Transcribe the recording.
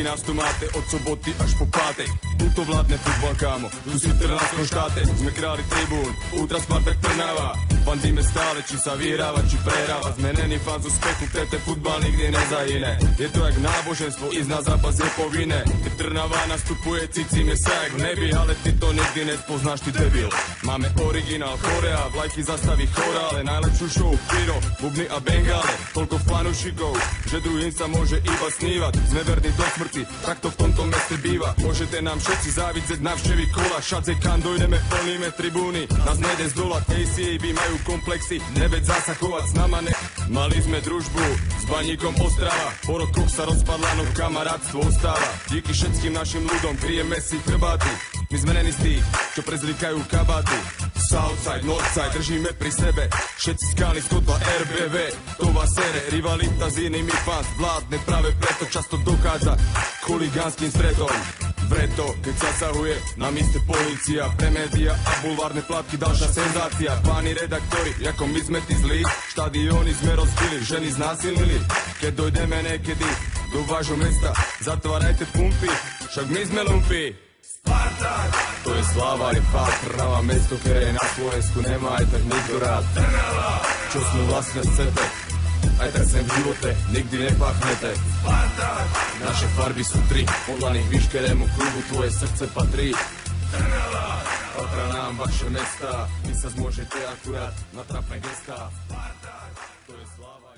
Všetky nás tu máte od soboty až po pátek. Tu to vládne futbal, kámo, tu si v Trnavskom štáte. Sme králi tribún, Ultra Spartak Trnava. Fandíme stále, či sa vyhráva, či prehráva. Sme není fan z úspechu, ten futbal nikdy nezahyne. Je to jak náboženstvo, ísť na zápas je povinné. Keď Trnava nastupuje, cítime sa jak v nebi, ale ty to nikdy nespoznáš, ty debil. Máme originál Korea, vlajky zastaví chorále, najlepšiu show, pyro, bubny a bengále. Toľko fanúšikov, že druhým sa môže iba snívať. Sme verní do smrti, tak to v tomto meste býva. Môžete nám všetci závidieť navštevy kola, šadze kam dojdeme, plníme tribúny. Nás nejde z dola, KCAB majú komplexy, neveď zasa chovať s nama ne... Mali sme družbu s Baníkom Ostrava, po rokoch sa rozpadla, no kamarátstvo ostáva. Díky všetkým našim ľudom kryjeme si chrbáty. My sme není z tých, čo prezlikajú kabáty. Southside, Northside, držíme pri sebe. Všetci skáli z kotva RBV, to vás sere. Rivalita s inými fans vládne, práve preto často dochádza k chuligánskym stretom. Preto, keď zasahuje na mieste polícia, pre média a bulvárne plátky ďalšia senzácia. Páni redaktori, ako my sme tí zlí, štadióny sme rozbili, ženy znásilnili. Keď dojdeme niekedy do vášho mesta, zatvárajte pumpy, však my sme lumpy. Spartak! To je sláva, je fakt, Trnava, mesto, ktoré na Slovensku nemá aj tak nikto rád. Trnava! Čo sme vlastne chcete? Aj tak sem v živote nikdy nepáchnete. Spartak! Naše farby sú tri, podľa nich víš, ktorému klubu tvoje srdce patrí. Trnava! Patria nám vaše mesta, vy sa zmôžete akurát na trapné gestá. Spartak! To je sláva.